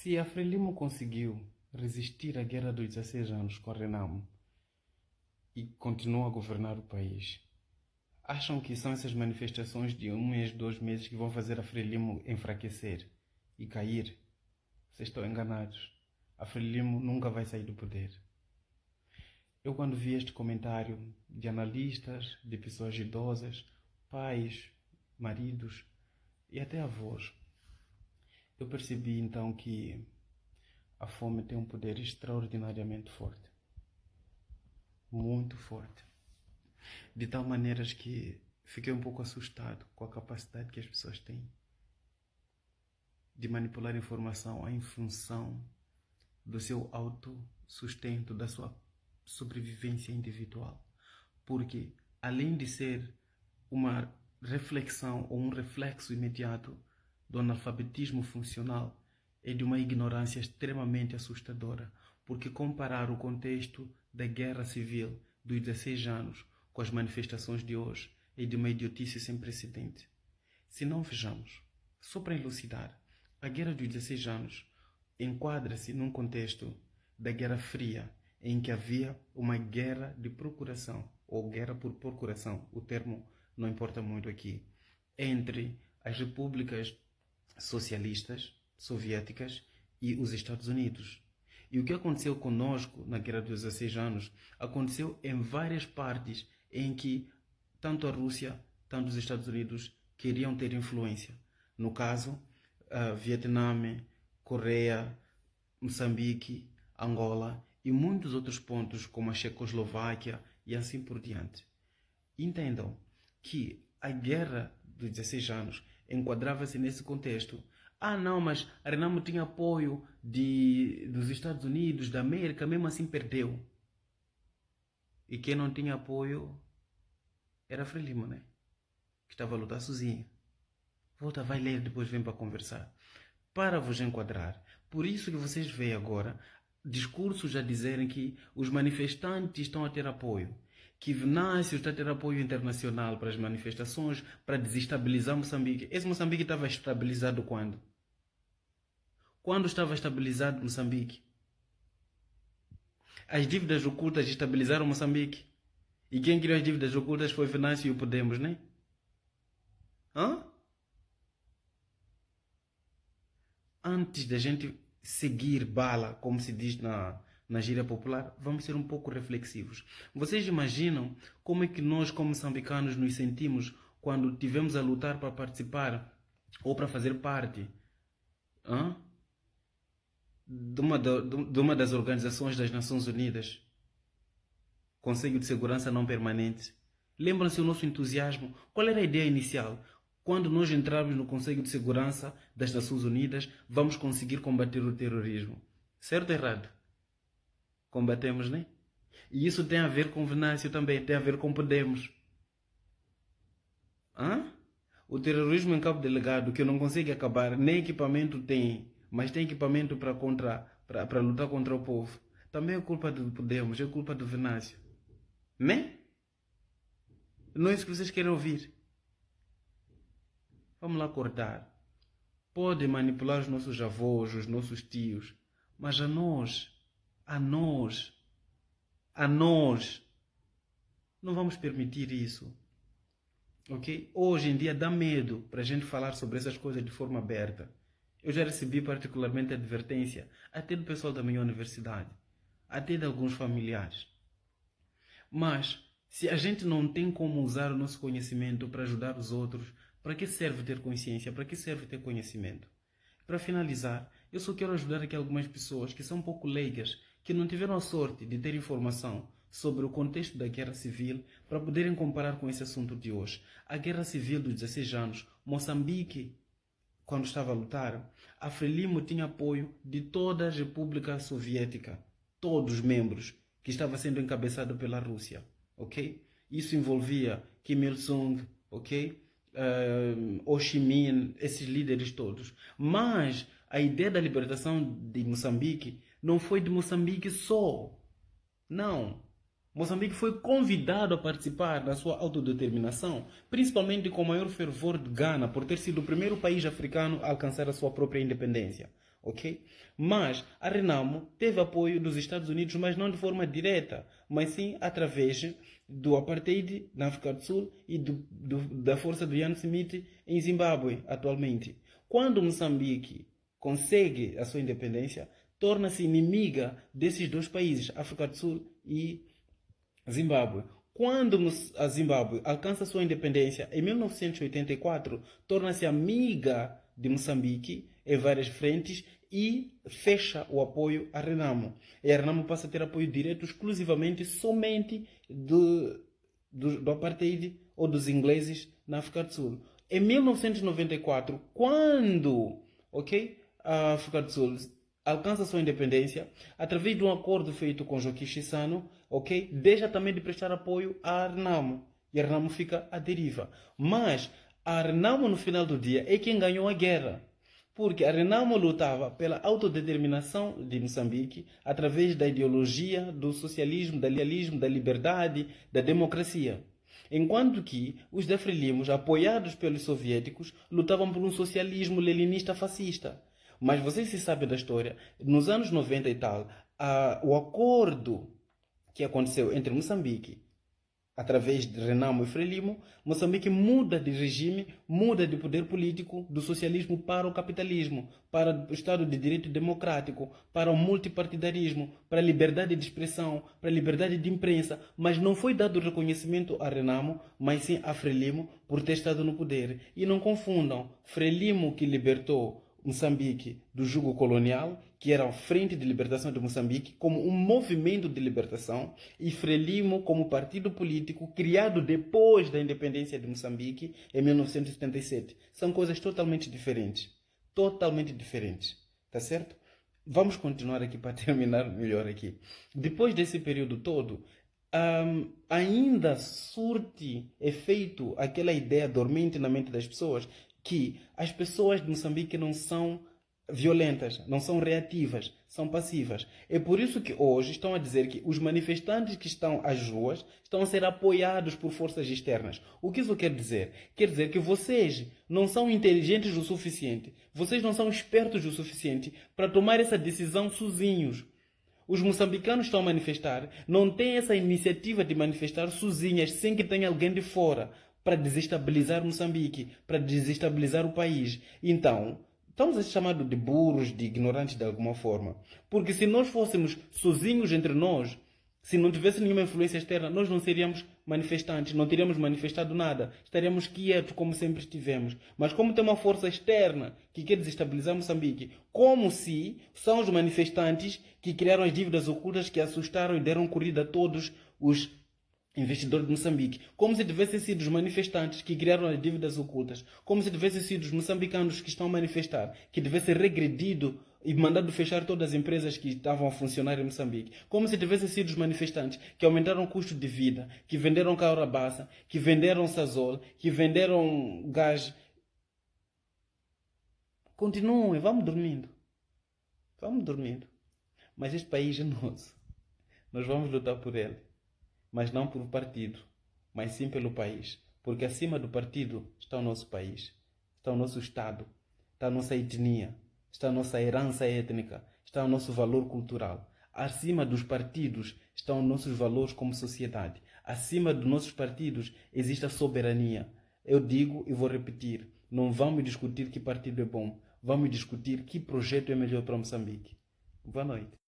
Se a Frelimo conseguiu resistir à Guerra dos 16 anos com a Renamo e continua a governar o país, acham que são essas manifestações de 1 mês, 2 meses que vão fazer a Frelimo enfraquecer e cair? Vocês estão enganados. A Frelimo nunca vai sair do poder. Eu, quando vi este comentário de analistas, de pessoas idosas, pais, maridos e até avós, eu percebi então que a fome tem um poder extraordinariamente forte. Muito forte. De tal maneira que fiquei um pouco assustado com a capacidade que as pessoas têm de manipular informação em função do seu autossustento, da sua sobrevivência individual. Porque, além de ser uma reflexão ou um reflexo imediato do analfabetismo funcional, é de uma ignorância extremamente assustadora, porque comparar o contexto da guerra civil dos 16 anos com as manifestações de hoje é de uma idiotice sem precedente. Se não vejamos, só para elucidar, a guerra dos 16 anos enquadra-se num contexto da Guerra Fria, em que havia uma guerra de procuração, ou guerra por procuração, o termo não importa muito aqui, entre as repúblicas socialistas, soviéticas e os Estados Unidos. E o que aconteceu conosco na Guerra dos 16 anos aconteceu em várias partes em que tanto a Rússia, tanto os Estados Unidos queriam ter influência. No caso, Vietnã, Coreia, Moçambique, Angola e muitos outros pontos como a Checoslováquia e assim por diante. Entendam que a Guerra dos 16 anos enquadrava-se nesse contexto. Ah, não, mas a Renamo tinha apoio dos Estados Unidos, da América, mesmo assim perdeu. E quem não tinha apoio era a Frelimo, né? Que estava a lutar sozinha. Volta, vai ler, depois vem para conversar. Para vos enquadrar. Por isso que vocês veem agora discursos a dizerem que os manifestantes estão a ter apoio. Que Venâncio está a ter apoio internacional para as manifestações, para desestabilizar Moçambique. Esse Moçambique estava estabilizado quando? Quando estava estabilizado Moçambique? As dívidas ocultas estabilizaram Moçambique. E quem criou as dívidas ocultas foi Venâncio e o Podemos, né? Hã? Antes da gente seguir bala, como se diz na gíria popular, vamos ser um pouco reflexivos. Vocês imaginam como é que nós, como moçambicanos, nos sentimos quando tivemos a lutar para participar ou para fazer parte de uma das organizações das Nações Unidas, Conselho de Segurança Não Permanente? Lembram-se o nosso entusiasmo? Qual era a ideia inicial? Quando nós entrarmos no Conselho de Segurança das Nações Unidas, vamos conseguir combater o terrorismo. Certo ou errado? Combatemos, né? E isso tem a ver com Venâncio também, tem a ver com Podemos. O terrorismo em Cabo Delgado, que não consegue acabar, nem equipamento tem, mas tem equipamento para lutar contra o povo. Também é culpa do Podemos, é culpa do Venâncio. Né? Não é isso que vocês querem ouvir. Vamos lá acordar. Podem manipular os nossos avós, os nossos tios, mas a nós, não vamos permitir isso. Ok? Hoje em dia dá medo para a gente falar sobre essas coisas de forma aberta. Eu já recebi particularmente advertência, até do pessoal da minha universidade, até de alguns familiares. Mas, se a gente não tem como usar o nosso conhecimento para ajudar os outros, para que serve ter consciência? Para que serve ter conhecimento? Para finalizar, eu só quero ajudar aqui algumas pessoas que são um pouco leigas, que não tiveram a sorte de ter informação sobre o contexto da Guerra Civil para poderem comparar com esse assunto de hoje. A Guerra Civil dos 16 anos, Moçambique, quando estava a lutar, a Frelimo tinha apoio de toda a República Soviética, todos os membros, que estava sendo encabeçado pela Rússia, ok? Isso envolvia Kim Il-sung, ok? Ho Chi Minh, esses líderes todos. Mas a ideia da libertação de Moçambique não foi de Moçambique só. Não. Moçambique foi convidado a participar da sua autodeterminação, principalmente com o maior fervor de Gana, por ter sido o primeiro país africano a alcançar a sua própria independência. ok? Mas a Renamo teve apoio dos Estados Unidos, mas não de forma direta, mas sim através do apartheid na África do Sul e da força do Ian Smith em Zimbábue, atualmente. Quando Moçambique consegue a sua independência, torna-se inimiga desses dois países, África do Sul e Zimbábue. Quando a Zimbábue alcança sua independência em 1984, torna-se amiga de Moçambique em várias frentes e fecha o apoio à Renamo. E a Renamo passa a ter apoio direto exclusivamente somente do apartheid ou dos ingleses na África do Sul. Em 1994, quando, a África do Sul alcança sua independência, através de um acordo feito com Joaquim Chissano, deixa também de prestar apoio à Renamo. E a Renamo fica à deriva. Mas a Renamo, no final do dia, é quem ganhou a guerra. Porque a Renamo lutava pela autodeterminação de Moçambique através da ideologia do socialismo, da liberalismo, da liberdade, da democracia. Enquanto que os da Frelimos, apoiados pelos soviéticos, lutavam por um socialismo leninista fascista. Mas vocês se sabem da história, nos anos 90 e tal, o acordo que aconteceu entre Moçambique, através de Renamo e Frelimo, Moçambique muda de regime, muda de poder político do socialismo para o capitalismo, para o Estado de Direito Democrático, para o multipartidarismo, para a liberdade de expressão, para a liberdade de imprensa, mas não foi dado reconhecimento a Renamo, mas sim a Frelimo por ter estado no poder. E não confundam, Frelimo que libertou Moçambique do jugo colonial, que era a Frente de Libertação de Moçambique, como um movimento de libertação, e Frelimo como partido político criado depois da independência de Moçambique, em 1977. São coisas totalmente diferentes. Totalmente diferentes. Tá certo? Vamos continuar aqui para terminar melhor aqui. Depois desse período todo, ainda surte efeito aquela ideia dormente na mente das pessoas que as pessoas de Moçambique não são violentas, não são reativas, são passivas. É por isso que hoje estão a dizer que os manifestantes que estão às ruas estão a ser apoiados por forças externas. O que isso quer dizer? Quer dizer que vocês não são inteligentes o suficiente, vocês não são espertos o suficiente para tomar essa decisão sozinhos. Os moçambicanos estão a manifestar, não têm essa iniciativa de manifestar sozinhas, sem que tenha alguém de fora, para desestabilizar Moçambique, para desestabilizar o país. Então, estamos a ser chamados de burros, de ignorantes de alguma forma. Porque se nós fôssemos sozinhos entre nós, se não tivesse nenhuma influência externa, nós não seríamos manifestantes, não teríamos manifestado nada, estaríamos quietos como sempre estivemos. Mas como tem uma força externa que quer desestabilizar Moçambique, como se são os manifestantes que criaram as dívidas ocultas que assustaram e deram corrida a todos os investidores de Moçambique, como se tivessem sido os manifestantes que criaram as dívidas ocultas, como se tivessem sido os moçambicanos que estão a manifestar, que tivessem regredido e mandado fechar todas as empresas que estavam a funcionar em Moçambique, como se tivessem sido os manifestantes que aumentaram o custo de vida, que venderam caurabaça, que venderam sazol, que venderam gás. Continuem, vamos dormindo. Vamos dormindo. Mas este país é nosso. Nós vamos lutar por ele. Mas não por partido, mas sim pelo país. Porque acima do partido está o nosso país, está o nosso Estado, está a nossa etnia, está a nossa herança étnica, está o nosso valor cultural. Acima dos partidos estão os nossos valores como sociedade. Acima dos nossos partidos existe a soberania. Eu digo e vou repetir, não vamos discutir que partido é bom, vamos discutir que projeto é melhor para Moçambique. Boa noite.